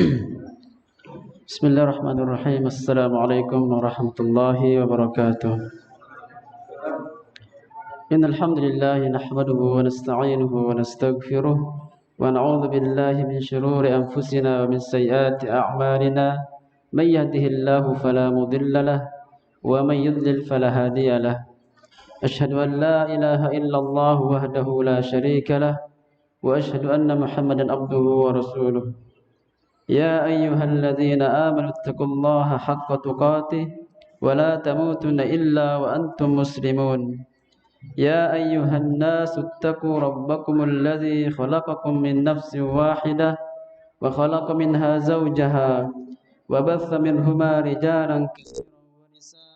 Bismillahirrahmanirrahim. Assalamualaikum warahmatullahi wabarakatuh. Innal hamdalillah nahmaduhu wa nasta'inuhu wa nastaghfiruh wa na'udzu billahi min shururi anfusina wa min sayyiati a'malina. May yahdihillahu fala mudilla lahu wa may yudlil fala hadiya lahu. Asyhadu an la ilaha illallah wahdahu la syarika lahu wa asyhadu anna Muhammadan abduhu wa rasuluh. يا أيها الذين آمنوا اتقوا الله حق تقاته ولا تموتن إلا وأنتم مسلمون يا أيها الناس اتقوا ربكم الذي خلقكم من نفس واحدة وخلق منها زوجها وبث منهما رجالا كثيرا ونساء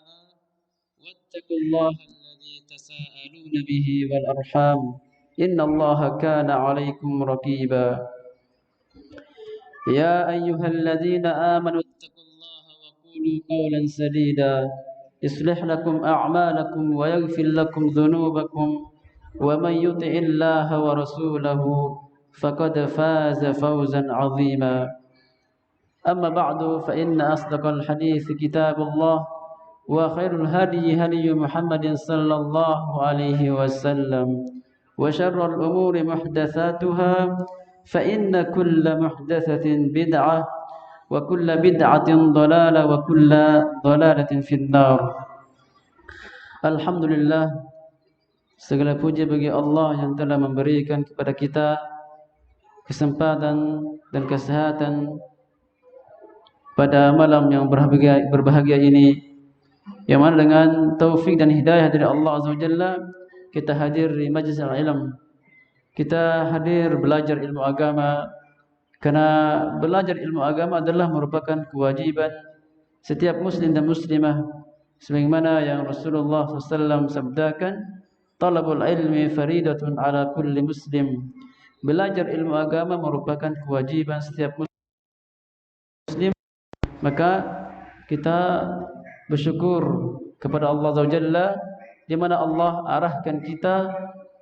واتقوا الله الذي تساءلون به والأرحام إن الله كان عليكم رقيبا يا أيها الذين آمنوا اتقوا الله وقولوا قولا سديدا يصلح لكم أعمالكم ويغفر لكم ذنوبكم ومن يطع الله ورسوله فقد فاز فوزا عظيما أما بعد فإن أصدق الحديث كتاب الله وخير الهدي هدي محمد صلى الله عليه وسلم وشر الأمور محدثاتها فإن كل محدثة بدعة وكل بدعة ضلالة وكل ضلالة في النار. Alhamdulillah, segala puji bagi Allah yang telah memberikan kepada kita kesempatan dan kesehatan pada malam yang berbahagia ini, yang mana dengan taufik dan hidayah dari Allah Azza wa Jalla kita hadir di majlis al-ilm. Kita hadir belajar ilmu agama, karena belajar ilmu agama adalah merupakan kewajiban setiap muslim dan muslimah, sebagaimana yang Rasulullah SAW sabdakan, talabul ilmi faridatun ala kulli muslim. Belajar ilmu agama merupakan kewajiban setiap muslim. Maka kita bersyukur kepada Allah Azza wa Jalla, di mana Allah arahkan kita,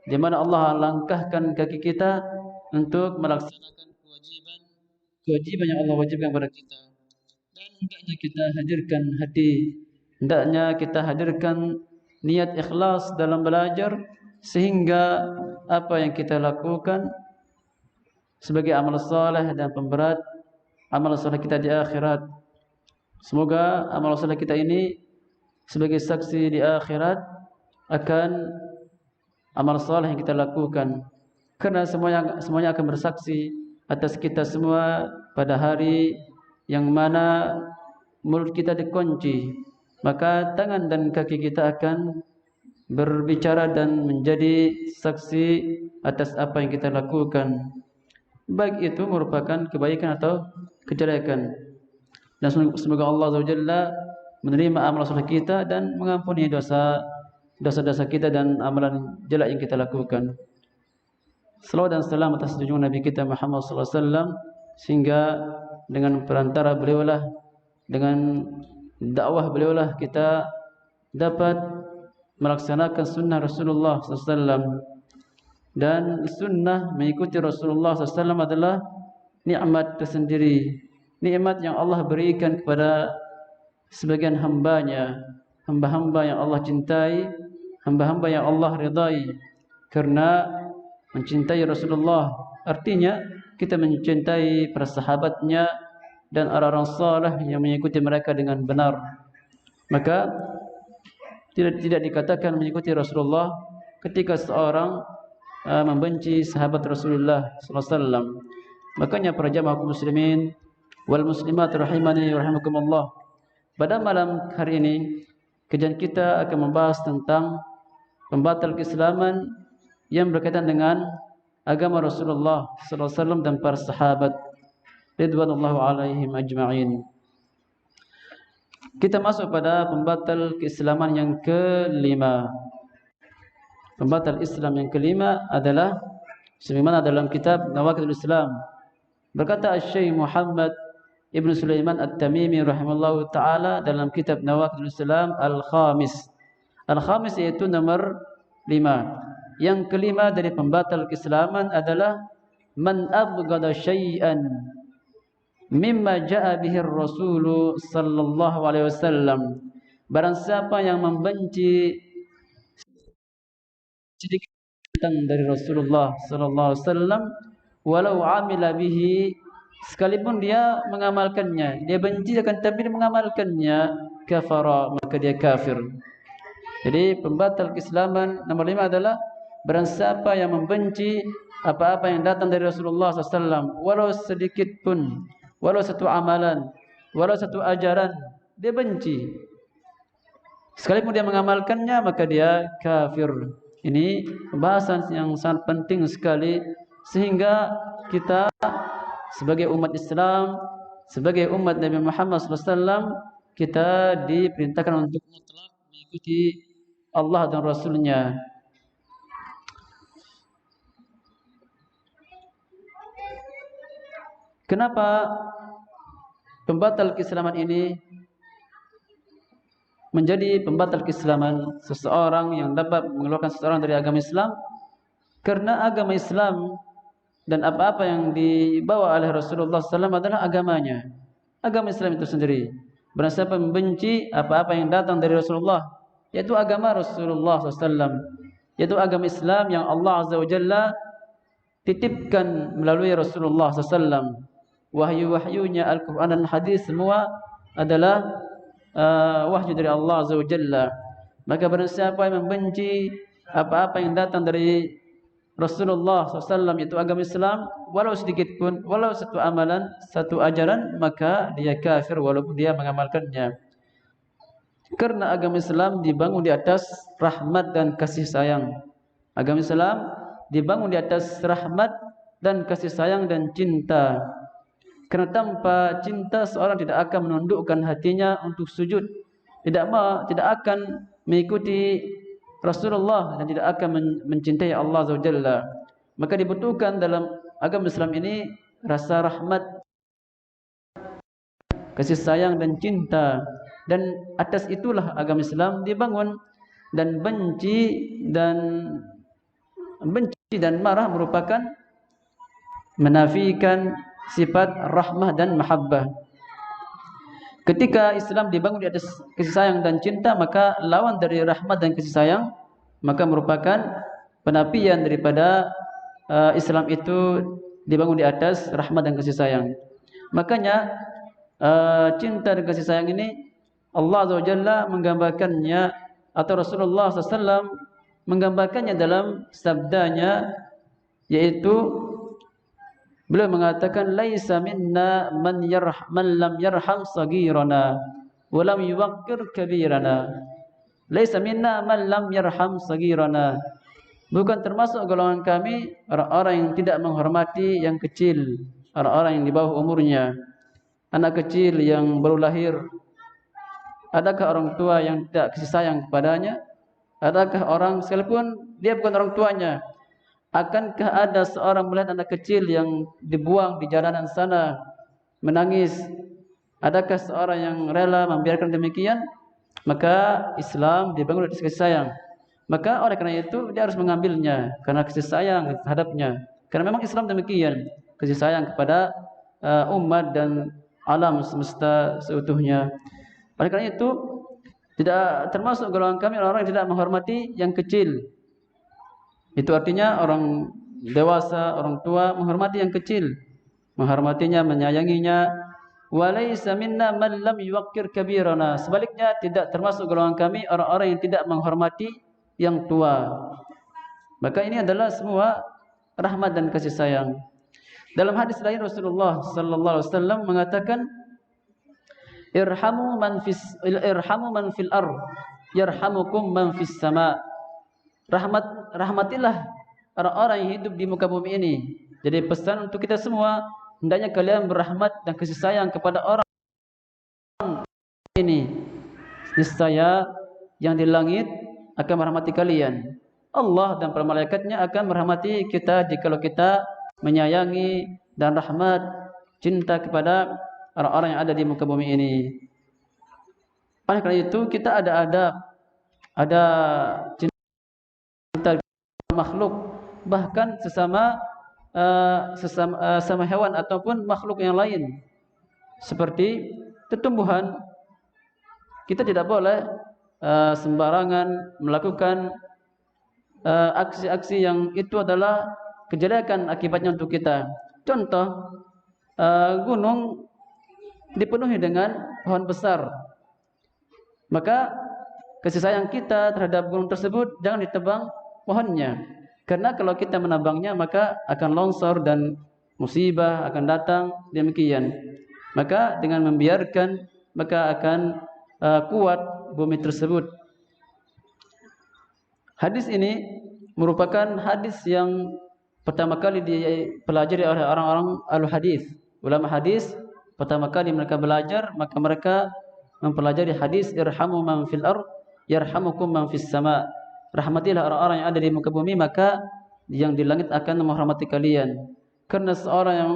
di mana Allah langkahkan kaki kita untuk melaksanakan kewajiban yang Allah wajibkan kepada kita. Dan hendaknya kita hadirkan hati, hendaknya kita hadirkan niat ikhlas dalam belajar, sehingga apa yang kita lakukan sebagai amal saleh dan pemberat amal saleh kita di akhirat. Semoga amal saleh kita ini sebagai saksi di akhirat akan amal saleh yang kita lakukan, karena semuanya akan bersaksi atas kita semua pada hari yang mana mulut kita dikunci, maka tangan dan kaki kita akan berbicara dan menjadi saksi atas apa yang kita lakukan, baik itu merupakan kebaikan atau kejelekan. Dan semoga Allah Azza wa Jalla menerima amal saleh kita dan mengampuni dosa-dosa kita dan amalan jelek yang kita lakukan. Salawat dan salam atas junjungan Nabi kita Muhammad sallallahu alaihi wasallam, sehingga dengan perantara beliaulah, dengan dakwah beliaulah kita dapat melaksanakan sunnah Rasulullah sallallahu alaihi wasallam. Dan sunnah mengikuti Rasulullah sallallahu alaihi wasallam adalah nikmat tersendiri, nikmat yang Allah berikan kepada sebagian hambanya, hamba-hamba yang Allah cintai, hamba-hamba yang Allah ridai. Karena mencintai Rasulullah artinya kita mencintai para sahabatnya dan orang-orang saleh yang mengikuti mereka dengan benar. Maka tidak dikatakan mengikuti Rasulullah ketika seorang membenci sahabat Rasulullah sallallahu alaihi wasallam. Makanya para jamaah kaum muslimin wal muslimat rahimani rahimakumullah, pada malam hari ini kajian kita akan membahas tentang pembatal keislaman yang berkaitan dengan agama Rasulullah sallallahu alaihi wasallam dan para sahabat ridwanullah alaihim ajma'in. Kita masuk pada pembatal keislaman yang kelima. Pembatal Islam yang kelima adalah sebagaimana dalam kitab Nawaqidul Islam. Berkata Syekh Muhammad Ibn Sulaiman At-Tamimi rahimahullah ta'ala dalam kitab Nawaqidul Islam Al-Khamis. Al-Khamis yaitu nomor 5. Yang kelima dari pembatal keislaman adalah man abghada syai'an mimma ja'a bihi Rasul sallallahu alaihi wasallam. Barang siapa yang membenci sedikit dari Rasulullah sallallahu alaihi wasallam, walau amila bihi, sekalipun dia mengamalkannya, dia benci akan tapi dia mengamalkannya, kafara, maka dia kafir. Jadi pembatal keislaman nomor 5 adalah barang siapa yang membenci apa-apa yang datang dari Rasulullah SAW, walau sedikit pun, walau satu amalan, walau satu ajaran, dia benci. Sekalipun dia mengamalkannya, maka dia kafir. Ini pembahasan yang sangat penting sekali, sehingga kita sebagai umat Islam, sebagai umat Nabi Muhammad SAW, kita diperintahkan untuk mutlak mengikuti Allah dan Rasulnya. Kenapa pembatal keislaman ini menjadi pembatal keislaman seseorang yang dapat mengeluarkan seseorang dari agama Islam? Karena agama Islam dan apa-apa yang dibawa oleh Rasulullah SAW adalah agamanya, agama Islam itu sendiri. Barang siapa membenci apa-apa yang datang dari Rasulullah, yaitu agama Rasulullah SAW, yaitu agama Islam yang Allah Azza wa Jalla titipkan melalui Rasulullah SAW. Wahyu-wahyunya Al-Quran dan Hadis semua adalah wahyu dari Allah Azza wa Jalla. Maka barang siapa yang membenci apa-apa yang datang dari Rasulullah SAW, yaitu agama Islam, walau sedikit pun, walau satu amalan, satu ajaran, maka dia kafir walaupun dia mengamalkannya. Karena agama Islam dibangun di atas rahmat dan kasih sayang. Agama Islam dibangun di atas rahmat dan kasih sayang dan cinta. Karena tanpa cinta seorang tidak akan menundukkan hatinya untuk sujud, tidak akan mengikuti Rasulullah dan tidak akan mencintai Allah Azza wa Jalla. Maka dibutuhkan dalam agama Islam ini rasa rahmat, kasih sayang dan cinta, dan atas itulah agama Islam dibangun. Dan benci dan marah merupakan menafikan sifat rahmah dan mahabbah. Ketika Islam dibangun di atas kasih sayang dan cinta, maka lawan dari rahmat dan kasih sayang maka merupakan penafian daripada Islam itu dibangun di atas rahmat dan kasih sayang. Makanya cinta dan kasih sayang ini Allah Azza wa Jalla menggambarkannya, atau Rasulullah SAW menggambarkannya dalam sabdanya, yaitu beliau mengatakan, laisa minna man lam yarham sagirana wa lam yuwaqqir kabirana. Laisa minna man lam yarham sagirana. Bukan termasuk golongan kami orang-orang yang tidak menghormati yang kecil, orang-orang yang di bawah umurnya, anak kecil yang baru lahir. Adakah orang tua yang tidak kasih sayang kepadanya? Adakah orang sekalipun dia bukan orang tuanya, akankah ada seorang melihat anak kecil yang dibuang di jalanan sana menangis? Adakah seorang yang rela membiarkan demikian? Maka Islam dibangun dari kasih sayang. Maka oleh karena itu dia harus mengambilnya karena kasih sayang terhadapnya. Karena memang Islam demikian, kasih sayang kepada umat dan alam semesta seutuhnya. Oleh karena itu tidak termasuk golongan kami orang-orang yang tidak menghormati yang kecil. Itu artinya orang dewasa, orang tua menghormati yang kecil, menghormatinya, menyayanginya. Walaysa minna man lam yuwaqqir kabirana. Sebaliknya tidak termasuk golongan kami orang-orang yang tidak menghormati yang tua. Maka ini adalah semua rahmat dan kasih sayang. Dalam hadis lain Rasulullah sallallahu alaihi wasallam mengatakan, irhamu man fil ard yarhamukum man fis sama. Rahmatilah orang-orang yang hidup di muka bumi ini. Jadi pesan untuk kita semua, hendaknya kalian berrahmat dan kasih sayang kepada orang ini. Niscaya yang di langit akan merahmati kalian. Allah dan para malaikatnya akan merahmati kita jikalau kita menyayangi dan rahmat, cinta kepada orang-orang yang ada di muka bumi ini. Oleh karena itu kita ada adab, ada cinta makhluk, bahkan sesama hewan ataupun makhluk yang lain. seperti tumbuhan. Kita tidak boleh sembarangan melakukan aksi-aksi yang itu adalah kejelekan akibatnya untuk kita. Contoh, gunung dipenuhi dengan pohon besar, maka kasih sayang kita terhadap gunung tersebut jangan ditebang pohonnya, karena kalau kita menebangnya maka akan longsor dan musibah akan datang. Demikian, maka dengan membiarkan maka akan kuat bumi tersebut. Hadis ini merupakan hadis yang pertama kali dipelajari oleh orang-orang al-hadis. Ulama hadis pertama kali mereka belajar, maka mereka mempelajari hadis irhamu man fil ard yarhamukum man fis sama. Rahmatilah orang-orang yang ada di muka bumi, maka yang di langit akan merahmati kalian. Karena seorang yang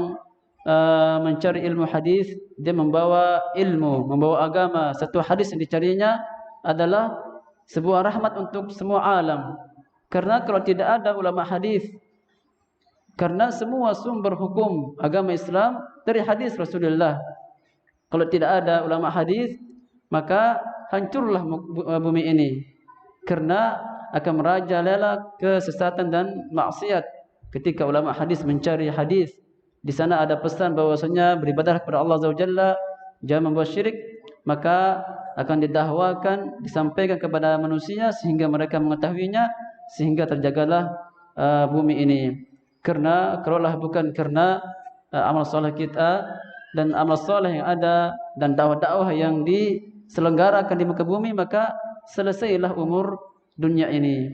mencari ilmu hadis, dia membawa ilmu, membawa agama. Satu hadis yang dicarinya adalah sebuah rahmat untuk semua alam. Karena kalau tidak ada ulama hadis, karena semua sumber hukum agama Islam dari hadis Rasulullah. Kalau tidak ada ulama hadis, maka hancurlah bumi ini, karena akan merajalela kesesatan dan maksiat. Ketika ulama hadis mencari hadis, di sana ada pesan bahwasanya beribadah kepada Allah Azza wa Jalla, jangan membuat syirik, maka akan didahwakan, disampaikan kepada manusia sehingga mereka mengetahuinya, sehingga terjagalah bumi ini. Karena kalaulah bukan karena amal soleh kita dan amal soleh yang ada dan dakwah-dakwah yang diselenggarakan di muka bumi, maka selesailah umur dunia ini.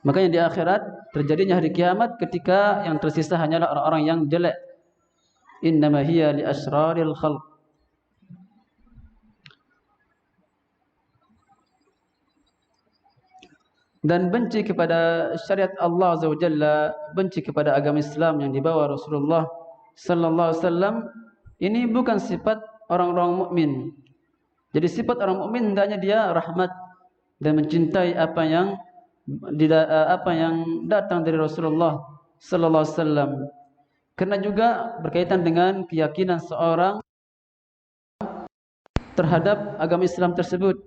Makanya di akhirat terjadinya hari kiamat ketika yang tersisa hanyalah orang-orang yang jelek. Innama hiya li asraril khalq. Dan benci kepada syariat Allah Azza wa Jalla, benci kepada agama Islam yang dibawa Rasulullah sallallahu alaihi wasallam, ini bukan sifat orang-orang mukmin. Jadi sifat orang mukmin hendaknya dia rahmat dan mencintai apa yang datang dari Rasulullah sallallahu alaihi wasallam. Karena juga berkaitan dengan keyakinan seorang terhadap agama Islam tersebut.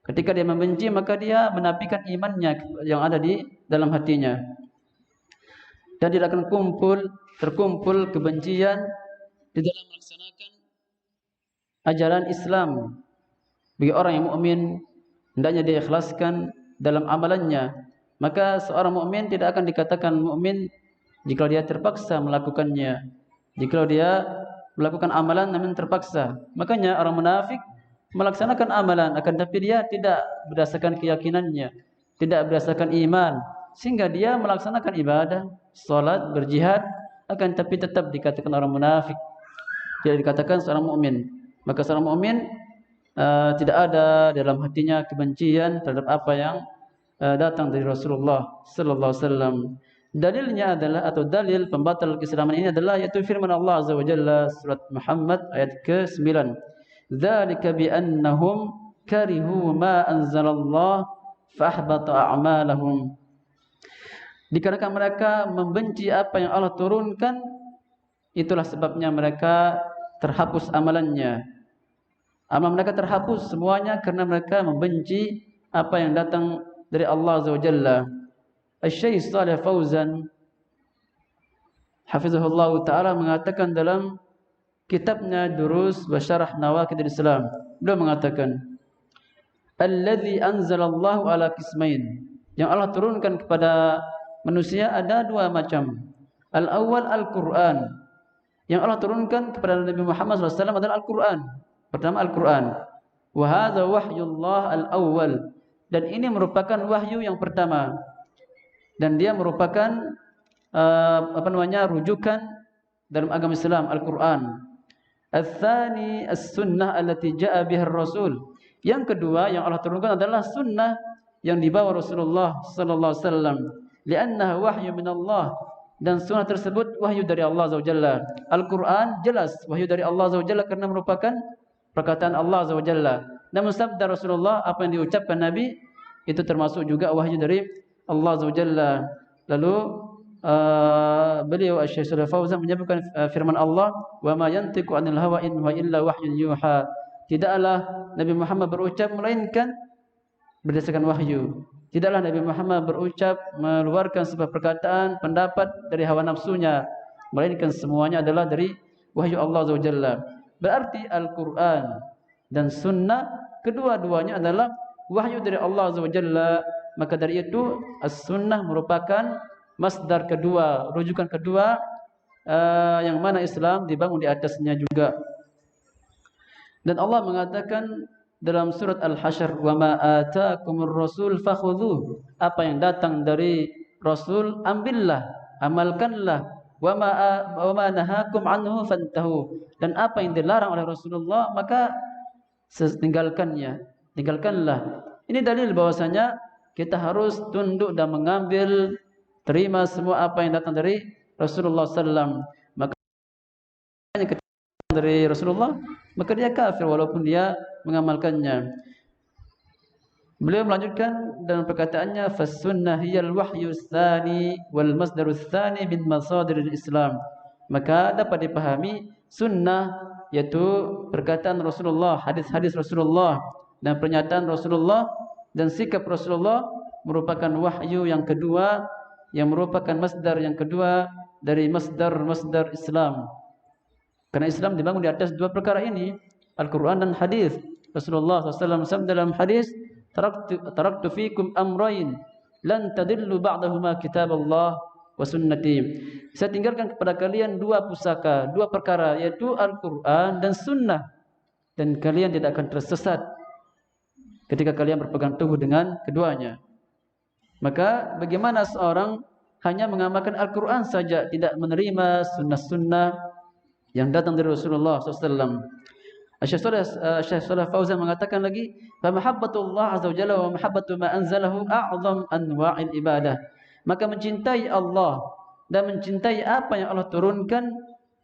Ketika dia membenci, maka dia menafikan imannya yang ada di dalam hatinya. Dan tidak akan terkumpul kebencian di dalam melaksanakan ajaran Islam. Bagi orang yang mukmin, hendaknya dia ikhlaskan dalam amalannya. Maka seorang mukmin tidak akan dikatakan mukmin jika dia terpaksa melakukannya. Jika dia melakukan amalan namun terpaksa. Makanya orang munafik melaksanakan amalan, akan tapi dia tidak berdasarkan keyakinannya, tidak berdasarkan iman, sehingga dia melaksanakan ibadah, salat, berjihad, akan tapi tetap dikatakan orang munafik, tidak dikatakan seorang mukmin. Maka seorang mukmin tidak ada dalam hatinya kebencian terhadap apa yang datang dari Rasulullah sallallahu alaihi wasallam. Dalilnya adalah, atau dalil pembatal keislaman ini adalah, yaitu firman Allah Azza wa Jalla surat Muhammad ayat ke-9. Dzalika bi annahum karihu ma anzalallah fahbata a'malahum. Dikarenakan mereka membenci apa yang Allah turunkan, itulah sebabnya mereka terhapus amalannya. Amal mereka terhapus semuanya karena mereka membenci apa yang datang dari Allah Azza wa Jalla. Asy-Syaikh Shalih Fauzan hafizahullah taala mengatakan dalam kitabnya Durus wa Syarah Nawaqidil Islam, beliau mengatakan, alladzi anzalallahu ala qismain, yang Allah turunkan kepada manusia ada dua macam. Al-awwal Al-Qur'an, yang Allah turunkan kepada Nabi Muhammad SAW adalah Al-Qur'an. Pertama Al-Qur'an. Wa hadza wahyullah al-awwal, dan ini merupakan wahyu yang pertama, dan dia merupakan rujukan dalam agama Islam, Al-Qur'an. Al-thani as-sunnah allati ja'a biha ar-rasul, yang kedua yang Allah turunkan adalah sunnah yang dibawa Rasulullah sallallahu alaihi wasallam, li'annaha wahyu min Allah, dan sunnah tersebut wahyu dari Allah Azza wa Jalla. Al-Qur'an jelas wahyu dari Allah Azza wa Jalla karena merupakan perkataan Allah Azza wa Jalla. Namun sabda Rasulullah, apa yang diucapkan Nabi, itu termasuk juga wahyu dari Allah Azza wa Jalla. Lalu beliau Syekh Shalih Fauzan menyebutkan firman Allah, "Wa ma yantiqu 'anil hawa in huwa illa wahyun yuha." Tidaklah Nabi Muhammad berucap melainkan berdasarkan wahyu. Tidaklah Nabi Muhammad berucap mengeluarkan sebuah perkataan, pendapat dari hawa nafsunya, melainkan semuanya adalah dari wahyu Allah Azza wa Jalla. Berarti Al-Quran dan Sunnah kedua-duanya adalah wahyu dari Allah Azza wa Jalla. Maka dari itu As-Sunnah merupakan masdar kedua, rujukan kedua yang mana Islam dibangun di atasnya juga. Dan Allah mengatakan dalam surat Al-Hasyr, "Wa ma ataakumur rasul fakhudhuh." Apa yang datang dari Rasul ambillah, amalkanlah. Wa ma nahakum anhu fantahu. Dan apa yang dilarang oleh Rasulullah maka tinggalkannya, tinggalkanlah. Ini dalil bahwasanya kita harus tunduk dan mengambil, terima semua apa yang datang dari Rasulullah sallam. Maka yang dari Rasulullah, maka dia kafir walaupun dia mengamalkannya. Beliau melanjutkan dalam perkataannya, "Fas-sunnah hiyal wahyu tsani wal masdaru tsani min masadiril Islam." Maka dapat dipahami sunnah yaitu perkataan Rasulullah, hadis-hadis Rasulullah dan pernyataan Rasulullah dan sikap Rasulullah merupakan wahyu yang kedua, yang merupakan masdar yang kedua dari masdar-masdar Islam. Karena Islam dibangun di atas dua perkara ini, Al-Quran dan hadis. Rasulullah SAW sabda dalam hadis, "Taraktu fikum amrayn lan tadillu ba'dahuma kitaballah wa sunnati." Saya tinggalkan kepada kalian dua pusaka, dua perkara, yaitu Al-Quran dan Sunnah, dan kalian tidak akan tersesat ketika kalian berpegang teguh dengan keduanya. Maka bagaimana seorang hanya mengamalkan Al-Quran saja, tidak menerima sunnah-sunnah yang datang dari Rasulullah SAW. Syekh Shalih Fauzan mengatakan lagi, "Fa mahabbatullah azza wa jalla wa mahabbatu ma anzalahu a'zam anwa'il ibadah." Maka mencintai Allah dan mencintai apa yang Allah turunkan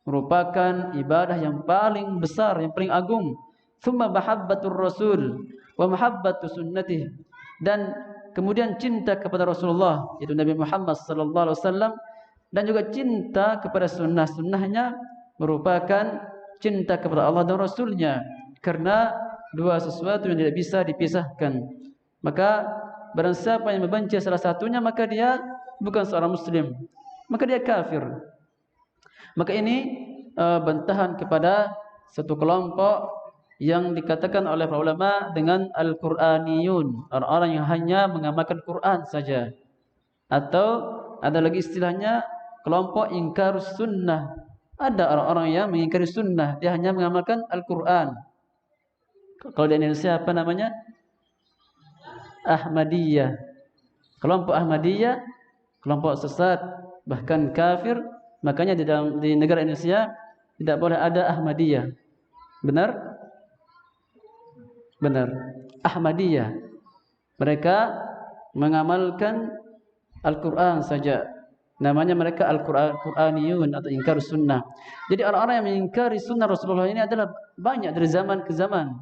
merupakan ibadah yang paling besar, yang paling agung. Tsumma mahabbatur rasul wa mahabbatu sunnatih. Dan kemudian cinta kepada Rasulullah, yaitu Nabi Muhammad sallallahu alaihi wasallam, dan juga cinta kepada sunnah-sunnahnya merupakan cinta kepada Allah dan Rasulnya, karena dua sesuatu yang tidak bisa dipisahkan. Maka barang siapa yang membenci salah satunya, maka dia bukan seorang muslim, maka dia kafir. Maka ini bantahan kepada satu kelompok yang dikatakan oleh para ulama dengan Al-Quraniyun, orang-orang yang hanya mengamalkan Quran saja. Atau ada lagi istilahnya kelompok ingkar sunnah. Ada orang-orang yang mengingkari sunnah, dia hanya mengamalkan Al-Quran. Kalau di Indonesia apa namanya? Ahmadiyah. Kelompok Ahmadiyah, kelompok sesat, bahkan kafir. Makanya di negara Indonesia tidak boleh ada Ahmadiyah. Benar? Benar. Ahmadiyah. Mereka mengamalkan Al-Quran saja. Namanya mereka Al-Quraniyun atau ingkar sunnah. Jadi orang-orang yang mengingkari sunnah Rasulullah ini adalah banyak dari zaman ke zaman,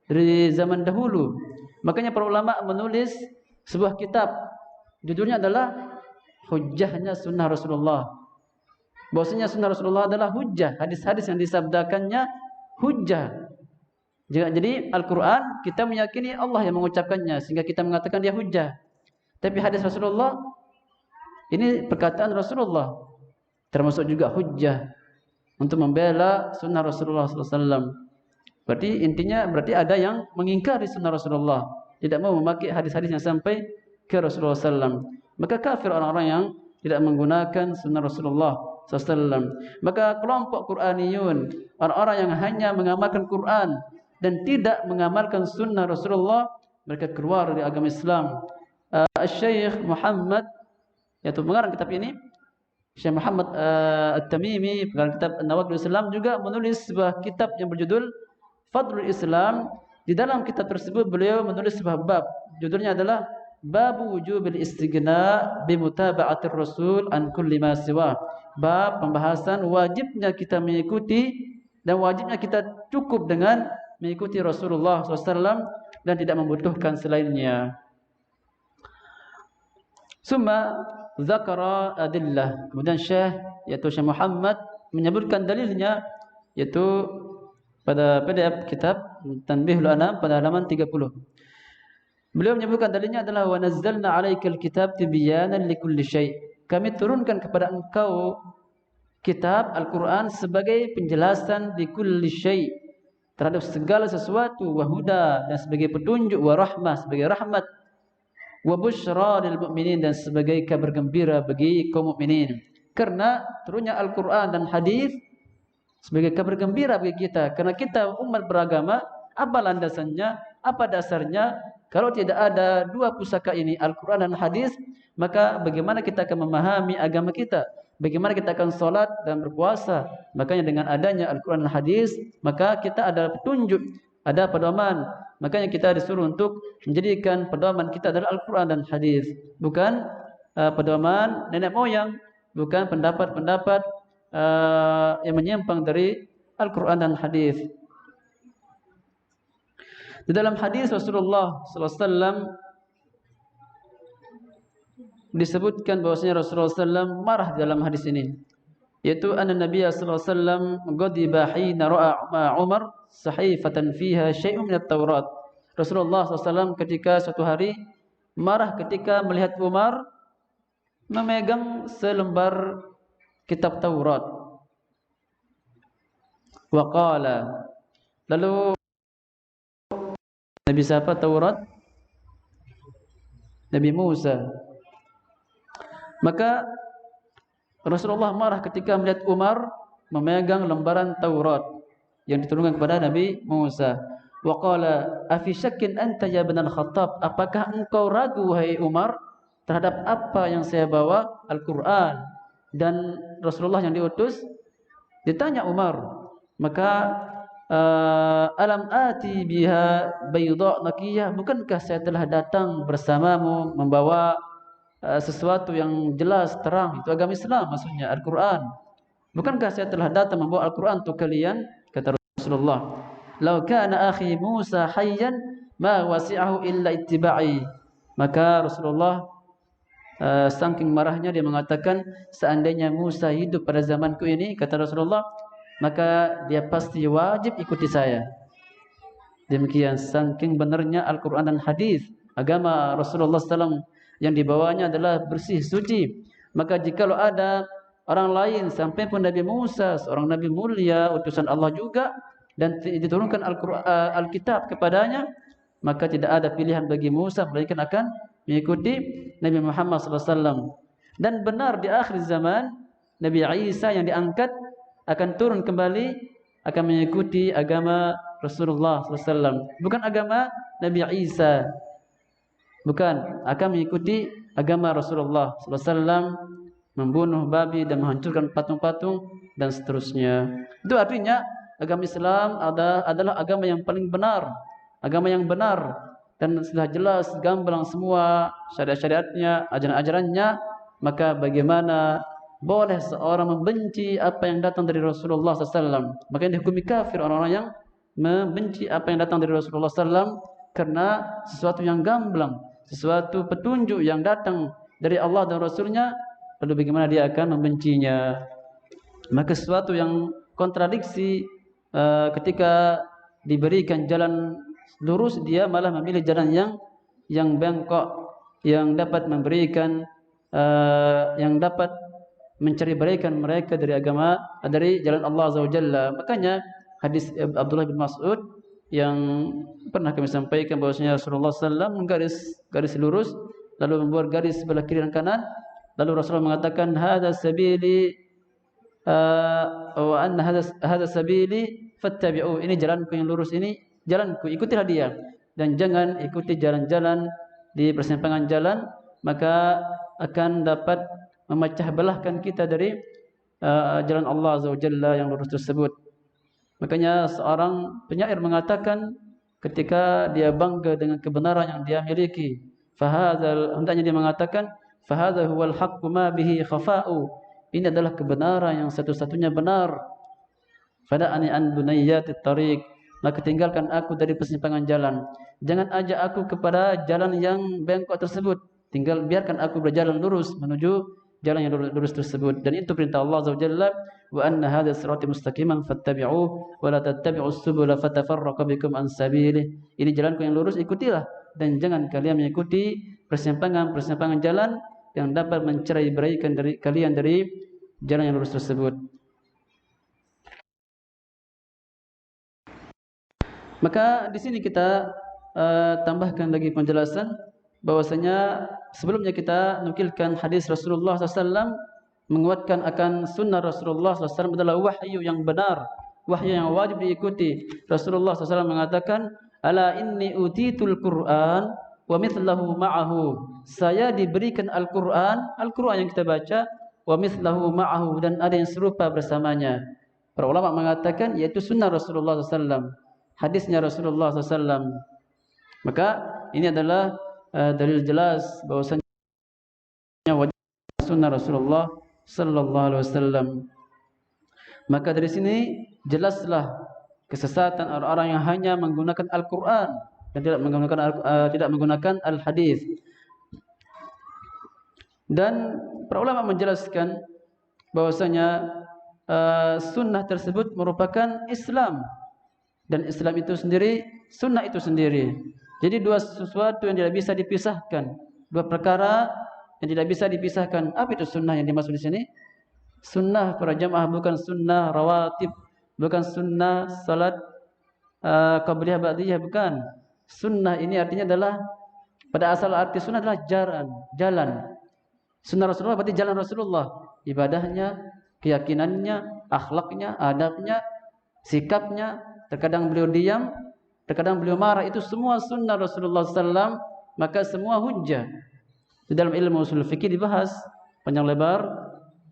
dari zaman dahulu. Makanya para ulama menulis sebuah kitab, judulnya adalah Hujjahnya Sunnah Rasulullah. Bahwasanya sunnah Rasulullah adalah hujjah, hadis-hadis yang disabdakannya hujjah. Jadi Al-Quran kita meyakini Allah yang mengucapkannya, sehingga kita mengatakan dia hujjah. Tapi hadis Rasulullah ini perkataan Rasulullah, termasuk juga hujjah untuk membela sunnah Rasulullah SAW. Berarti intinya ada yang mengingkari sunnah Rasulullah, tidak mau memakai hadis-hadis yang sampai ke Rasulullah SAW. Maka kafir orang-orang yang tidak menggunakan sunnah Rasulullah SAW. Maka kelompok Quraniyun, orang-orang yang hanya mengamalkan Quran dan tidak mengamalkan sunnah Rasulullah, mereka keluar dari agama Islam. Syekh Muhammad, yaitu pengarang kitab ini, Syekh Muhammad At-Tamimi, pengarang kitab An-Nawaqidul Islam, juga menulis sebuah kitab yang berjudul Fadlul Islam. Di dalam kitab tersebut beliau menulis sebuah bab, judulnya adalah Babu Wujubil Istighna bi Mutaba'atir Rasul an kulli ma siwa. Bab pembahasan wajibnya kita mengikuti dan wajibnya kita cukup dengan mengikuti Rasulullah SAW dan tidak membutuhkan selainnya. Summa zakara adillah. Kemudian Syekh yaitu Syekh Muhammad menyebutkan dalilnya yaitu pada PDF kitab Tanbihul Anam pada halaman 30. Beliau menyebutkan dalilnya adalah wa nazzalna 'alaikal kitab tibyanan likulli syai'. Kami turunkan kepada engkau kitab Al-Qur'an sebagai penjelasan likulli syai' terhadap segala sesuatu, wa huda dan sebagai petunjuk, wa rahmah sebagai rahmat, wa busyra lil mu'minin dan sebagai kabar gembira bagi kaum mukminin. Karena turunnya Al-Qur'an dan hadis sebagai kabar gembira bagi kita, karena kita umat beragama. Apa landasannya? Apa dasarnya? Kalau tidak ada dua pusaka ini, Al-Quran dan hadis, maka bagaimana kita akan memahami agama kita? Bagaimana kita akan sholat dan berpuasa? Makanya dengan adanya Al-Quran dan hadis, maka kita ada petunjuk, ada pedoman. Makanya kita disuruh untuk menjadikan pedoman kita adalah Al-Quran dan hadis, bukan pedoman nenek moyang, bukan pendapat-pendapat yang menyimpang dari Al-Quran dan hadis. Di dalam hadis Rasulullah SAW disebutkan bahwasanya Rasulullah SAW marah dalam hadis ini, yaitu anna Nabiya SAW ghadiba hina ra'a Umar sahifatan fiha syai'un min at-Taurat. Rasulullah SAW ketika suatu hari marah ketika melihat Umar memegang selembar kitab Taurat. Wa qala, lalu Nabi siapa Taurat? Nabi Musa. Maka Rasulullah marah ketika melihat Umar memegang lembaran Taurat yang diturunkan kepada Nabi Musa. Wa qala afi syakkin anta ya ibn al-Khattab, apakah engkau ragu wahai Umar terhadap apa yang saya bawa, Al-Qur'an dan Rasulullah yang diutus? Ditanya Umar, maka alam ati biha bayda naqiyah, bukankah saya telah datang bersamamu membawa sesuatu yang jelas terang, itu agama Islam maksudnya Al-Qur'an. Bukankah saya telah datang membawa Al-Qur'an untuk kalian? Kata Rasulullah, "Lau kana akhi Musa hayyan ma wasi'ahu illa ittiba'i." Maka Rasulullah saking marahnya dia mengatakan, seandainya Musa hidup pada zamanku ini, kata Rasulullah, maka dia pasti wajib ikuti saya. Demikian saking benarnya Al-Quran dan hadis, agama Rasulullah SAW yang dibawanya adalah bersih, suci. Maka jikalau ada orang lain, sampai pun Nabi Musa, seorang Nabi mulia, utusan Allah juga, dan diturunkan Alkitab kepadanya, maka tidak ada pilihan bagi Musa melainkan akan mengikuti Nabi Muhammad SAW. Dan benar di akhir zaman Nabi Isa yang diangkat akan turun kembali, akan mengikuti agama Rasulullah SAW, bukan agama Nabi Isa, bukan, akan mengikuti agama Rasulullah SAW, membunuh babi dan menghancurkan patung-patung dan seterusnya. Itu artinya agama Islam adalah agama yang paling benar, agama yang benar, dan sudah jelas gamblang semua syariat-syariatnya, ajaran-ajarannya. Maka bagaimana boleh seorang membenci apa yang datang dari Rasulullah SAW? Maka dihukumi kafir orang-orang yang membenci apa yang datang dari Rasulullah SAW, karena sesuatu yang gamblang, sesuatu petunjuk yang datang dari Allah dan Rasulnya, lalu bagaimana dia akan membencinya? Maka sesuatu yang kontradiksi, ketika diberikan jalan lurus, dia malah memilih jalan yang bengkok, yang dapat memberikan, yang dapat mencari berikan mereka dari agama, dari jalan Allah Azza wa Jalla. Makanya hadis Abdullah bin Mas'ud yang pernah kami sampaikan bahwasanya Rasulullah SAW menggaris garis lurus, lalu membuat garis sebelah kiri dan kanan, lalu Rasulullah mengatakan hadza sabili wa anna hadza sabili fattabi'u, ini jalanku yang lurus, ini jalanku, ikutilah dia, dan jangan ikuti jalan-jalan di persimpangan jalan, maka akan dapat memecah belahkan kita dari jalan Allah Azza wa Jalla yang lurus tersebut. Makanya seorang penyair mengatakan ketika dia bangga dengan kebenaran yang dia miliki, hendaknya dia mengatakan fahadza huwal haqqu ma bihi khafa'u, ini adalah kebenaran yang satu-satunya benar. Fada'ani an bunayyatit tariq, maka tinggalkan aku dari persimpangan jalan, jangan ajak aku kepada jalan yang bengkok tersebut. Tinggal biarkan aku berjalan lurus menuju jalan yang lurus tersebut. Dan itu perintah Allah Azza wa Jalla, wa anna hadha sirati mustaqiman fattabi'uhu wa la tattabi'us subula fatafarraqa bikum an sabilih. Ini jalanku yang lurus, ikutilah, dan jangan kalian mengikuti persimpangan-persimpangan jalan yang dapat mencerai-beraikan dari kalian dari jalan yang lurus tersebut. Maka di sini kita tambahkan lagi penjelasan bahwasanya sebelumnya kita nukilkan hadis Rasulullah SAW menguatkan akan sunnah Rasulullah SAW adalah wahyu yang benar, wahyu yang wajib diikuti. Rasulullah SAW mengatakan, ala inni utitul Qur'an wa mithlahu ma'ahu. Saya diberikan Al-Qur'an, Al-Qur'an yang kita baca, wa mithlahu ma'ahu, dan ada yang serupa bersamanya. Para ulama mengatakan yaitu sunnah Rasulullah SAW, hadisnya Rasulullah SAW. Maka ini adalah dalil jelas bahwasanya wajib sunnah Rasulullah sallallahu alaihi wasallam. Maka dari sini jelaslah kesesatan orang-orang yang hanya menggunakan Al-Qur'an dan tidak menggunakan al-hadis. Dan para ulama menjelaskan bahwasanya sunnah tersebut merupakan Islam, dan Islam itu sendiri, sunnah itu sendiri. Jadi dua sesuatu yang tidak bisa dipisahkan, dua perkara yang tidak bisa dipisahkan. Apa itu sunnah yang dimaksud di sini? Sunnah para jamaah bukan sunnah rawatib, bukan sunnah salat qabliyah ba'diyah, bukan. Sunnah ini artinya adalah, pada asal arti sunnah adalah jalan. Sunnah Rasulullah berarti jalan Rasulullah, ibadahnya, keyakinannya, akhlaknya, adabnya, sikapnya. Terkadang beliau diam, terkadang beliau marah, itu semua sunnah Rasulullah SAW. Maka semua hujjah. Di dalam ilmu usul fikih dibahas panjang lebar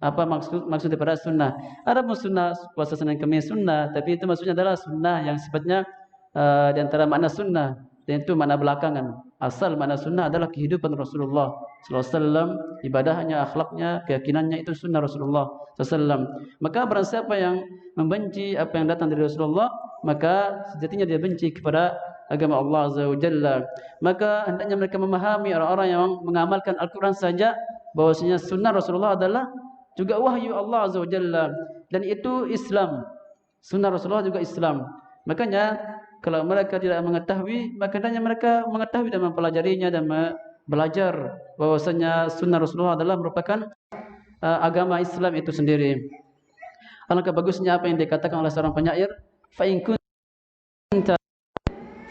apa maksud daripada sunnah. Ada pun sunnah puasa Senin Kamis sunnah, tapi itu maksudnya adalah sunnah yang sifatnya di antara makna sunnah, dan itu makna belakangan. Asal makna sunnah adalah kehidupan Rasulullah SAW, ibadahnya, akhlaknya, keyakinannya, itu sunnah Rasulullah SAW. Maka barang siapa yang membenci apa yang datang dari Rasulullah, maka sejatinya dia benci kepada agama Allah Azza wa Jalla. Maka hendaknya mereka memahami, orang-orang yang mengamalkan Al-Quran saja, bahwasanya sunnah Rasulullah adalah juga wahyu Allah Azza wa Jalla, dan itu Islam. Sunnah Rasulullah juga Islam. Makanya kalau mereka tidak mengetahui, maka hendaknya mereka mengetahui dan mempelajarinya dan belajar bahwasanya sunnah Rasulullah adalah merupakan agama Islam itu sendiri. Alangkah bagusnya apa yang dikatakan oleh seorang penyair, fa in kunta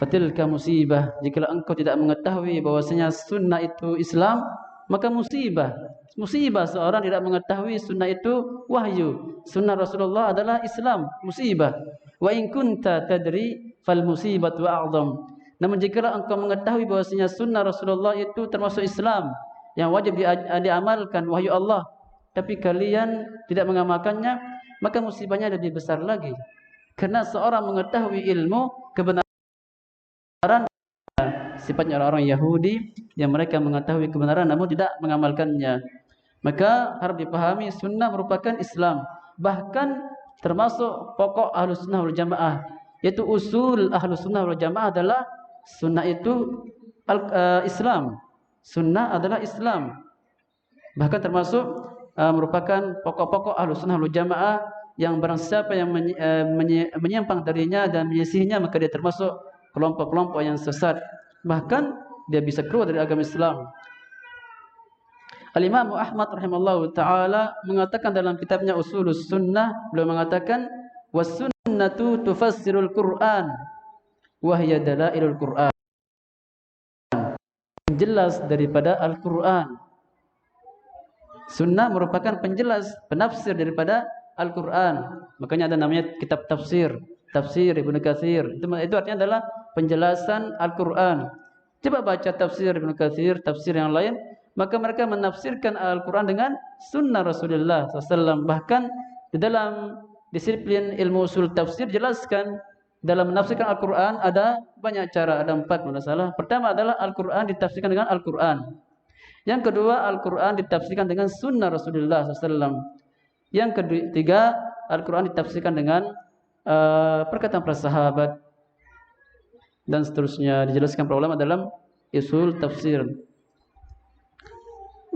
fatilka musibah. Jika engkau tidak mengetahui bahwasanya sunnah itu Islam, maka musibah. Musibah seorang tidak mengetahui sunnah itu wahyu. Sunnah Rasulullah adalah Islam, musibah. Wa in kunta tadri fal musibatu a'zam. Namun jika engkau mengetahui bahwasanya sunnah Rasulullah itu termasuk Islam yang wajib diamalkan, wahyu Allah, tapi kalian tidak mengamalkannya, maka musibahnya lebih besar lagi. Karena seorang mengetahui ilmu kebenaran, sifatnya orang-orang Yahudi yang mereka mengetahui kebenaran namun tidak mengamalkannya. Maka harus dipahami sunnah merupakan Islam. Bahkan termasuk pokok Ahlus Sunnah wal Jamaah, yaitu usul Ahlus Sunnah wal Jamaah adalah sunnah itu Islam. Sunnah adalah Islam. Bahkan termasuk merupakan pokok-pokok Ahlus Sunnah wal Jamaah, yang barang siapa yang menyimpang darinya dan menyisihinya, maka dia termasuk kelompok-kelompok yang sesat. Bahkan dia bisa keluar dari agama Islam. Al-Imam Ahmad rahimahullah ta'ala mengatakan dalam kitabnya Usulus Sunnah, beliau mengatakan, was-sunnatu tufassirul Qur'an wa hiya dalailul Qur'an. Penjelas daripada Al-Quran. Sunnah merupakan penjelas, penafsir daripada Al-Quran. Makanya ada namanya kitab tafsir, tafsir Ibnu Katsir. Itu artinya adalah penjelasan Al-Quran. Coba baca tafsir Ibnu Katsir, tafsir yang lain, maka mereka menafsirkan Al-Quran dengan sunnah Rasulullah SAW. Bahkan di dalam disiplin ilmu usul tafsir jelaskan, dalam menafsirkan Al-Quran ada banyak cara, ada 4 kalau salah. Pertama adalah Al-Quran ditafsirkan dengan Al-Quran. Yang kedua, Al-Quran ditafsirkan dengan sunnah Rasulullah SAW. Yang ketiga, Al-Quran ditafsirkan dengan perkataan para sahabat, dan seterusnya dijelaskan para ulama dalam usul tafsir.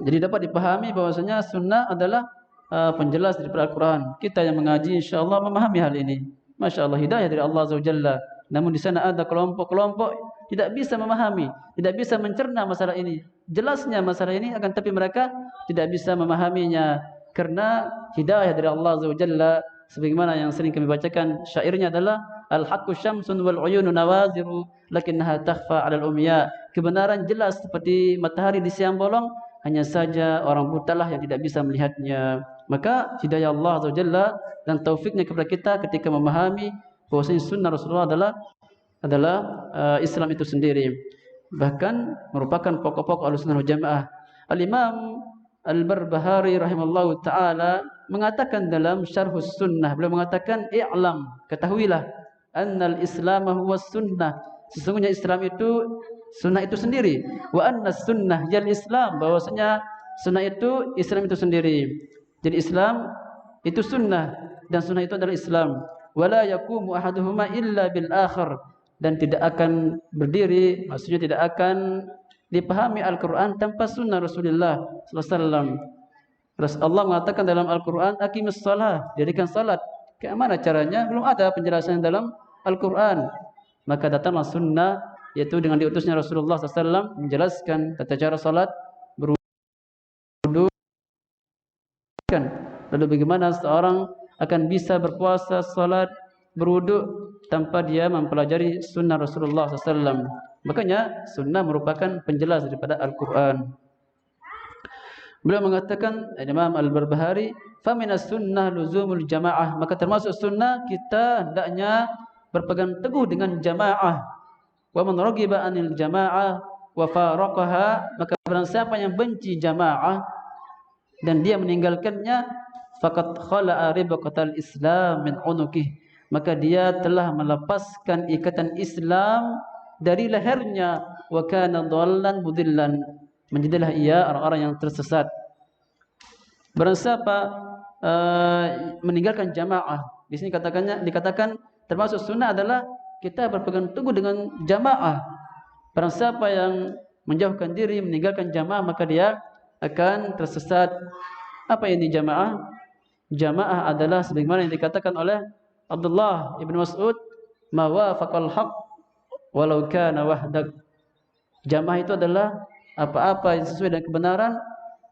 Jadi dapat dipahami bahwasanya sunnah adalah penjelas daripada Al-Quran. Kita yang mengaji insya-Allah memahami hal ini. Masya Allah, hidayah dari Allah Azza wa Jalla. Namun di sana ada kelompok-kelompok tidak bisa memahami, tidak bisa mencerna masalah ini. Jelasnya masalah ini, akan tapi mereka tidak bisa memahaminya karena hidayah dari Allah Azza wa Jalla. Sebagaimana yang sering kami bacakan syairnya adalah al-haqqu syamsun wal uyunu nawaziru lakinnaha takhfa 'alal umya. Kebenaran jelas seperti matahari di siang bolong, hanya saja orang butalah yang tidak bisa melihatnya. Maka hidayah Allah Azza wa Jalla dan taufiknya kepada kita ketika memahami bahwasanya sunnah Rasulullah adalah Islam itu sendiri. Bahkan merupakan pokok-pokok Ahlussunnah wal Jamaah. Al-Imam Al-Barbahari rahimallahu taala mengatakan dalam Syarhus Sunnah, beliau mengatakan i'lam, ketahuilah annal Islam huwa sunnah, sesungguhnya Islam itu sunnah itu sendiri, wa anna sunnah yal Islam, bahwasanya sunnah itu Islam itu sendiri. Jadi Islam itu sunnah dan sunnah itu adalah Islam. Wala yaqumu ahaduhuma illa bil akhar, dan tidak akan berdiri, maksudnya tidak akan dipahami Al-Quran tanpa sunnah Rasulullah sallallahu alaihi wasallam. Allah mengatakan dalam Al-Quran, aqimus shalah, dirikan salat. Bagaimana caranya? Belum ada penjelasan dalam Al-Quran. Maka datanglah sunnah, yaitu dengan diutusnya Rasulullah sallallahu alaihi wasallam menjelaskan tata cara salat, berwudu. Lalu bagaimana seorang akan bisa berpuasa, salat, berwudu tanpa dia mempelajari sunnah Rasulullah sallallahu alaihi wasallam. Makanya sunnah merupakan penjelas daripada Al-Quran. Beliau mengatakan, Imam Al-Barbahari, faminas sunnah luzumul jamaah, maka termasuk sunnah kita hendaknya berpegang teguh dengan jamaah. Wa man raghiba anil jamaah wa faraqaha, maka barang siapa yang benci jamaah dan dia meninggalkannya, faqad khala'a ribqatal Islam min unuqih, maka dia telah melepaskan ikatan Islam dari lehernya. Wa kana dhallan mudillan, menjadilah ia orang-orang yang tersesat. Barang siapa meninggalkan jamaah, di sini dikatakan termasuk sunnah adalah kita berpegang teguh dengan jamaah. Barang siapa yang menjauhkan diri, meninggalkan jamaah, maka dia akan tersesat. Apa ini jamaah? Jamaah adalah sebagaimana yang dikatakan oleh Abdullah ibn Mas'ud, ma wafaqal haq walau kana wahdak. Jamaah itu adalah apa-apa yang sesuai dengan kebenaran,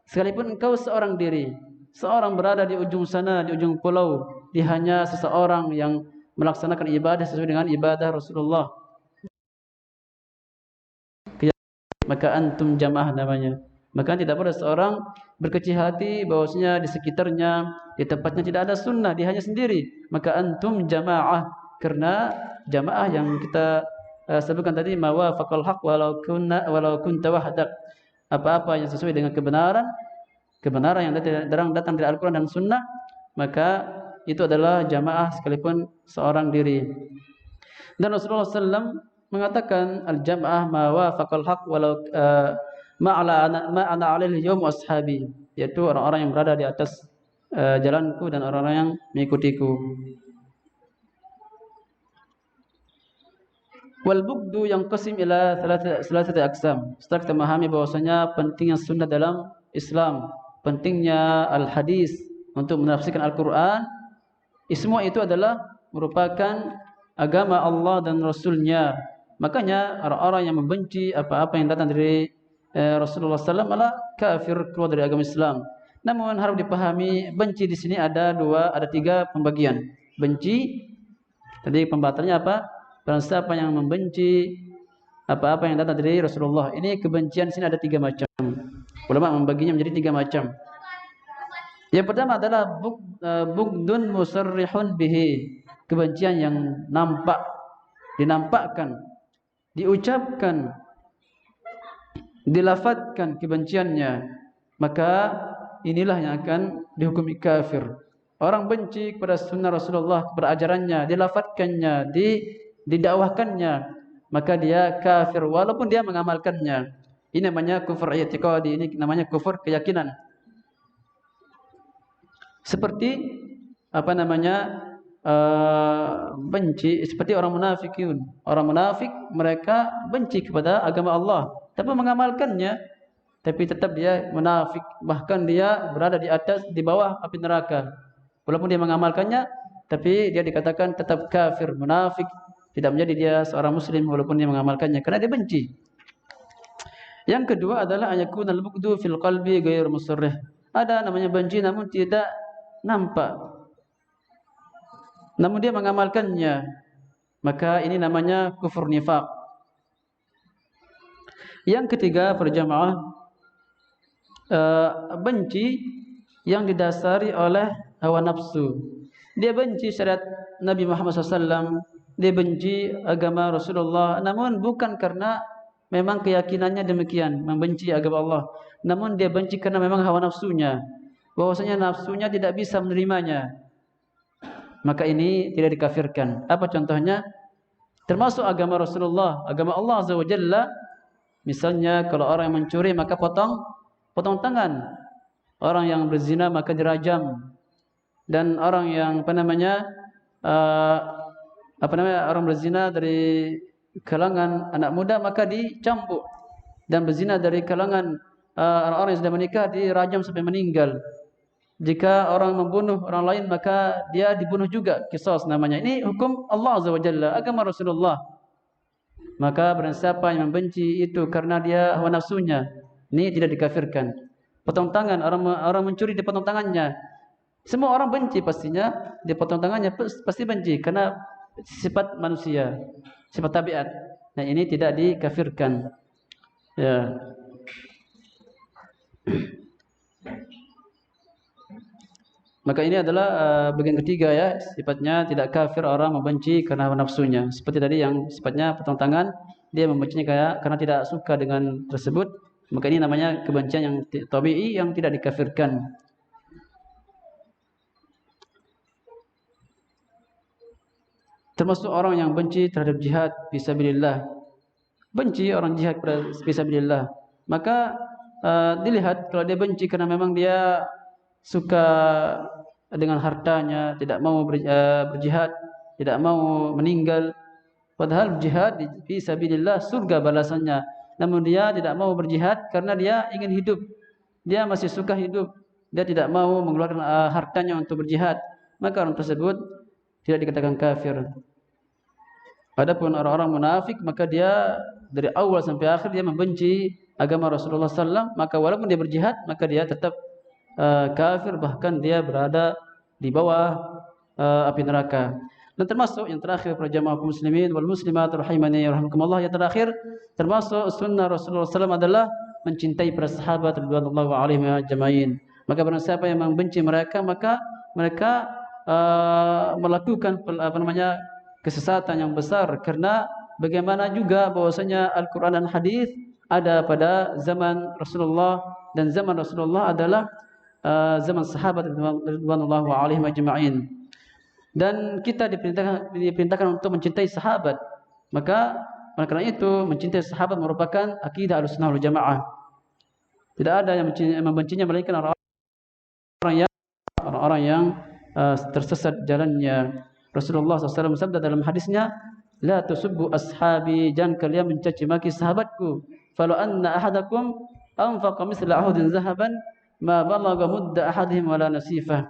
sekalipun engkau seorang diri, seorang berada di ujung sana, di ujung pulau, dia hanya seseorang yang melaksanakan ibadah sesuai dengan ibadah Rasulullah, maka antum jamaah namanya. Maka tidak boleh seorang berkecil hati bahwasanya di sekitarnya, di tempatnya tidak ada sunnah, dia hanya sendiri, maka antum jamaah. Karena jamaah yang kita sebutkan tadi, ma wafaqal haq walau kunta wahdak, apa-apa yang sesuai dengan kebenaran yang datang dari Al-Quran dan Sunnah, maka itu adalah jamaah sekalipun seorang diri. Dan Rasulullah SAW mengatakan al-jamaah ma wafaqal haq walau ma'ana alaihi yawm ashabi, yaitu orang-orang yang berada di atas jalanku dan orang-orang yang mengikutiku. Wal bugdu yang qasim ila salasati aqsam. Setelah kita memahami bahwasanya pentingnya sunnah dalam Islam, pentingnya al-hadis untuk menafsirkan Al-Quran, semua itu adalah merupakan agama Allah dan Rasulnya. Makanya orang-orang yang membenci apa-apa yang datang dari Rasulullah SAW malah kafir, keluar dari agama Islam. Namun harus dipahami, benci di sini ada tiga pembagian. Benci tadi pembahasannya apa? Barang siapa yang membenci apa-apa yang datang dari Rasulullah, ini kebencian di sini ada tiga macam. Ulama membaginya menjadi tiga macam. Yang pertama adalah bugdun musarrihun bihi, kebencian yang nampak, dinampakkan, diucapkan, dilafadzkan kebenciannya, maka inilah yang akan dihukumi kafir. Orang benci kepada sunnah Rasulullah, kepada ajarannya, dilafadzkannya, didakwahkannya, maka dia kafir walaupun dia mengamalkannya. Ini namanya kufur i'tiqadi, ini namanya kufur keyakinan. Seperti benci seperti orang munafikun. Orang munafik mereka benci kepada agama Allah, tapi mengamalkannya. tapi tetap dia munafik, bahkan dia berada di atas, di bawah api neraka. Walaupun dia mengamalkannya, tapi dia dikatakan tetap kafir, munafik, tidak menjadi dia seorang muslim walaupun dia mengamalkannya karena dia benci. Yang kedua adalah ayakunal bughdu fil qalbi ghairu musarrih. Ada namanya benci namun tidak nampak, namun dia mengamalkannya, maka ini namanya kufur nifaq. Yang ketiga berjamaah, benci yang didasari oleh hawa nafsu. Dia benci syariat Nabi Muhammad SAW, dia benci agama Rasulullah, namun bukan karena memang keyakinannya demikian, membenci agama Allah, namun dia benci karena memang hawa nafsunya, bahwasanya nafsunya tidak bisa menerimanya. Maka ini tidak dikafirkan. Apa contohnya? Termasuk agama Rasulullah, agama Allah Azza wa Jalla. Misalnya kalau orang yang mencuri maka potong tangan, orang yang berzina maka dirajam, dan orang yang orang berzina dari kalangan anak muda maka dicambuk, dan berzina dari kalangan orang-orang yang sudah menikah dirajam sampai meninggal. Jika orang membunuh orang lain maka dia dibunuh juga, qisas namanya. Ini hukum Allah Azza wa Jalla, agama Rasulullah. Maka barang siapa yang membenci itu karena dia hawa nafsunya, ini tidak dikafirkan. Potong tangan, orang mencuri dipotong tangannya. Semua orang benci pastinya, dipotong tangannya pasti benci karena sifat manusia, sifat tabiat. Nah, ini tidak dikafirkan. Ya. Maka ini adalah bagian ketiga ya, sifatnya tidak kafir orang membenci karena hawa nafsunya. Seperti tadi yang sifatnya potong tangan, dia membencinya karena tidak suka dengan tersebut. Maka ini namanya kebencian yang tabi'i yang tidak dikafirkan. Termasuk orang yang benci terhadap jihad fisabilillah. Benci orang jihad fisabilillah. Maka dilihat kalau dia benci karena memang dia suka dengan hartanya, tidak mau berjihad, tidak mau meninggal. Padahal jihad fisabilillah surga balasannya. Namun dia tidak mau berjihad karena dia ingin hidup. Dia masih suka hidup. Dia tidak mau mengeluarkan hartanya untuk berjihad. Maka orang tersebut tidak dikatakan kafir. Adapun orang-orang munafik, maka dia dari awal sampai akhir dia membenci agama Rasulullah SAW. Maka walaupun dia berjihad, maka dia tetap kafir, bahkan dia berada di bawah api neraka. Dan termasuk yang terakhir para jamaah kaum muslimin wal muslimat rahimani rahimakumullah, yang terakhir termasuk sunnah Rasulullah SAW adalah mencintai para sahabat radhiyallahu alaihim ajmain. Maka barang siapa yang membenci mereka, maka mereka melakukan kesesatan yang besar, karena bagaimana juga bahwasanya Al-Qur'an dan hadis ada perada zaman Rasulullah, dan zaman Rasulullah adalah zaman sahabat radhiyallahu alaihim ajma'in. Dan kita diperintahkan untuk mencintai sahabat. Maka karena itu mencintai sahabat merupakan akidah Ahlussunnah wal Jamaah. Tidak ada yang membencinya melainkan orang-orang yang tersesat jalannya. Rasulullah SAW sabda dalam hadisnya, la tusubbu ashabi, jangan kalian mencaci maki sahabatku. Falau anna ahadakum anfaqa misla ahudin zahaban ma balagha mudda ahadihim wala nasifah.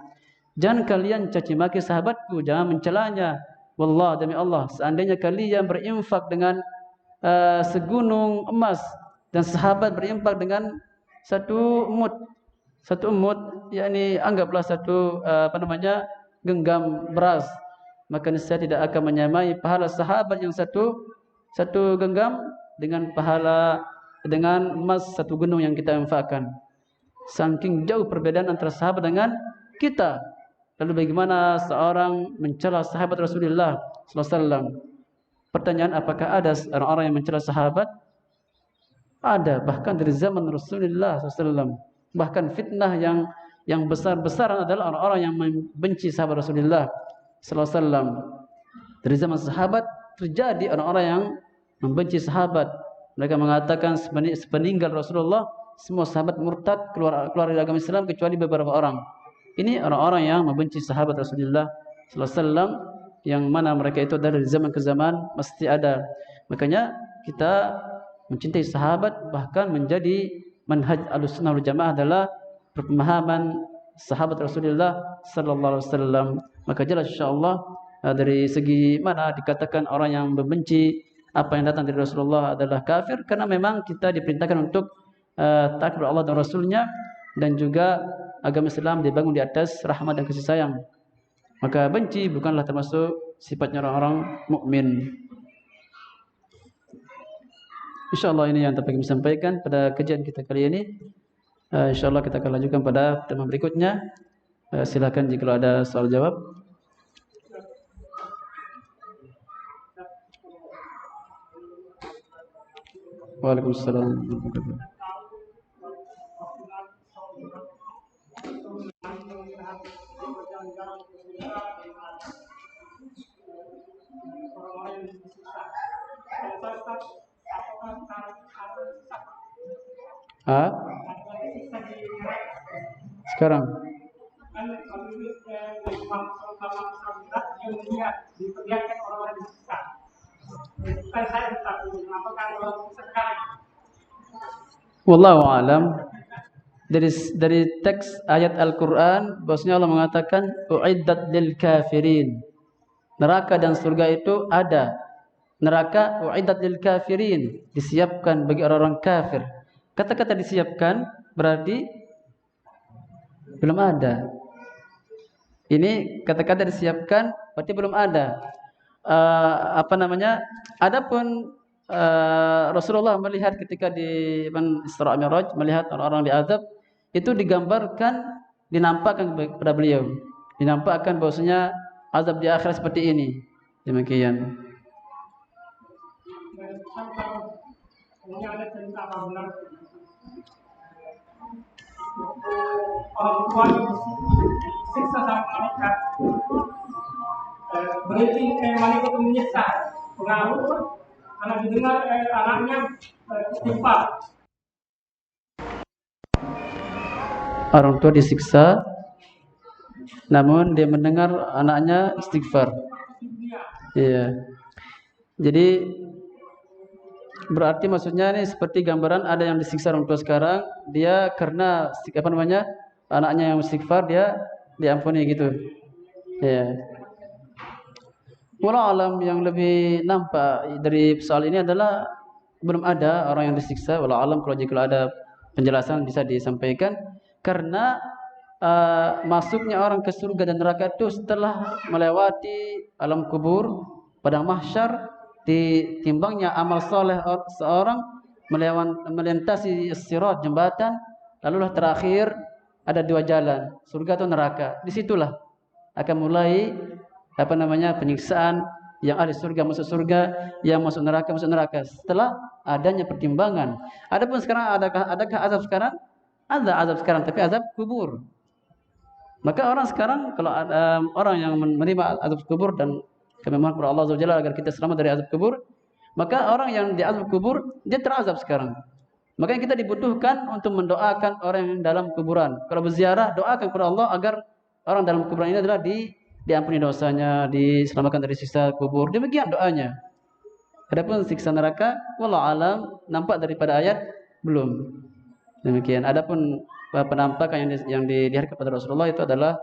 Jangan kalian caci maki sahabatku, jangan mencelanya. Wallah, demi Allah, seandainya kalian berinfak dengan segunung emas, dan sahabat berinfak dengan satu umud, yakni anggaplah satu genggam beras, maka niscaya tidak akan menyamai pahala sahabat yang satu genggam dengan emas satu gunung yang kita infakkan. Saking jauh perbedaan antara sahabat dengan kita. Lalu bagaimana seorang mencela sahabat Rasulullah SAW? Pertanyaan, apakah ada orang-orang yang mencela sahabat? Ada, bahkan dari zaman Rasulullah SAW. Bahkan fitnah yang besar-besaran adalah orang-orang yang membenci sahabat Rasulullah SAW. Dari zaman sahabat terjadi orang-orang yang membenci sahabat. Mereka mengatakan sepeninggal Rasulullah semua sahabat murtad, keluar dari agama Islam kecuali beberapa orang. Ini orang-orang yang membenci sahabat Rasulullah SAW, yang mana mereka itu dari zaman ke zaman mesti ada. Makanya kita mencintai sahabat, bahkan menjadi manhaj Ahlussunnah wal Jamaah adalah pemahaman sahabat Rasulullah sallallahu alaihi wasallam. Maka jelas insyaallah dari segi mana dikatakan orang yang membenci apa yang datang dari Rasulullah adalah kafir, karena memang kita diperintahkan untuk taat kepada Allah dan Rasulnya, dan juga agama Islam dibangun di atas rahmat dan kasih sayang. Maka benci bukanlah termasuk sifatnya orang-orang mukmin. InsyaAllah ini yang dapat kami sampaikan pada kajian kita kali ini. InsyaAllah kita akan lanjutkan pada pertemuan berikutnya. Silakan jika ada soal jawab. Waalaikumsalam. Sekarang wallahu alam, dari teks ayat Al-Quran bahwasanya Allah mengatakan uiddat lil kafirin, neraka dan surga itu ada. Neraka uiddat lil kafirin, disiapkan bagi orang-orang kafir. Kata-kata disiapkan berarti belum ada. Ini kata-kata disiapkan berarti belum ada. Adapun Rasulullah melihat ketika di Isra Mi'raj, melihat orang-orang diazab, itu digambarkan, dinampakkan kepada beliau, dinampakkan bahwasanya azab di akhirat seperti ini. Demikian. Orang tua disiksa sama malaikat, berarti malaikat itu menyesal, pengaruh karena didengar anaknya istighfar. Orang tua disiksa, namun dia mendengar anaknya istighfar. Iya. Jadi berarti maksudnya ini seperti gambaran ada yang disiksa orang tua sekarang, dia karena anaknya yang istighfar, dia diampuni gitu. Ya. Wallahu alam, yang lebih nampak dari soal ini adalah belum ada orang yang disiksa. Wallahu alam, kalau ada penjelasan bisa disampaikan, karena masuknya orang ke surga dan neraka itu setelah melewati alam kubur, pada mahsyar, ditimbangnya amal soleh seorang, melintasi sirat, jembatan, lalulah terakhir ada dua jalan, surga atau neraka. Disitulah akan mulai penyiksaan, yang ahli surga masuk surga, yang masuk neraka setelah adanya pertimbangan. Adapun sekarang adakah azab sekarang? Ada azab sekarang, tapi azab kubur. Maka orang sekarang, kalau ada orang yang menerima azab kubur, dan kami mohon kepada Allah Subhanahu wa taala agar kita selamat dari azab kubur, maka orang yang di azab kubur dia terazab sekarang. Makanya kita dibutuhkan untuk mendoakan orang yang dalam kuburan. Kalau berziarah, doakan kepada Allah agar orang dalam kuburan ini adalah diampuni dosanya, diselamatkan dari siksa kubur. Demikian doanya. Adapun siksa neraka, wallahu alam, nampak daripada ayat belum. Demikian. Adapun penampakan yang dilihat kepada Rasulullah itu adalah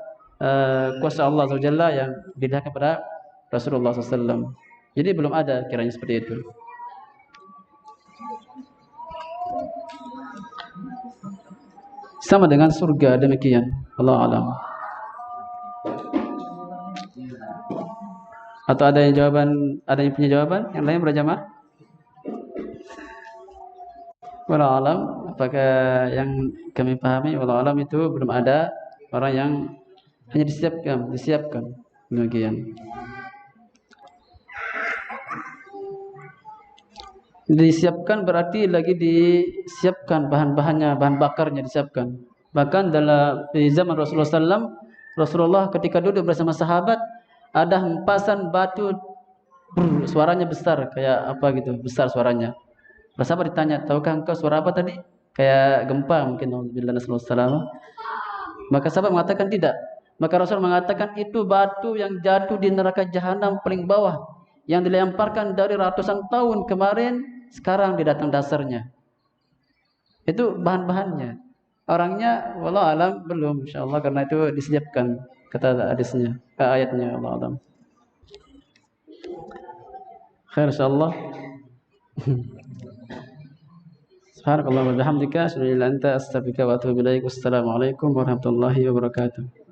kuasa Allah Subhanahu wa taala yang dilihat kepada Rasulullah SAW. Jadi belum ada kiranya seperti itu. Sama dengan surga, demikian. Allah alam. Atau ada yang punya jawaban? Yang lain berjamaah? Wallahu alam, apakah yang kami pahami, wallahu alam, itu belum ada orang yang hanya disiapkan. Demikian. Disiapkan berarti lagi disiapkan bahan-bahannya, bahan bakarnya disiapkan. Bahkan di zaman Rasulullah SAW, Rasulullah ketika duduk bersama sahabat, ada hempasan batu, suaranya besar, kayak apa gitu, besar suaranya. Sahabat ditanya, tahukah engkau suara apa tadi? Kayak gempa mungkin. Maka sahabat mengatakan tidak. Maka Rasul mengatakan itu batu yang jatuh di neraka jahanam paling bawah, yang dilemparkan dari ratusan tahun kemarin, sekarang di datang dasarnya. Itu bahan-bahannya. Orangnya wallahu alam belum insyaallah karena itu disiapkan kata hadisnya, ayatnya wallahu alam. Khair insyaallah. Subhanakallah wa bihamdika asyhadu an la ilaha illa anta astaghfiruka wa atubu ilaik. Wassalamu alaikum warahmatullahi wabarakatuh.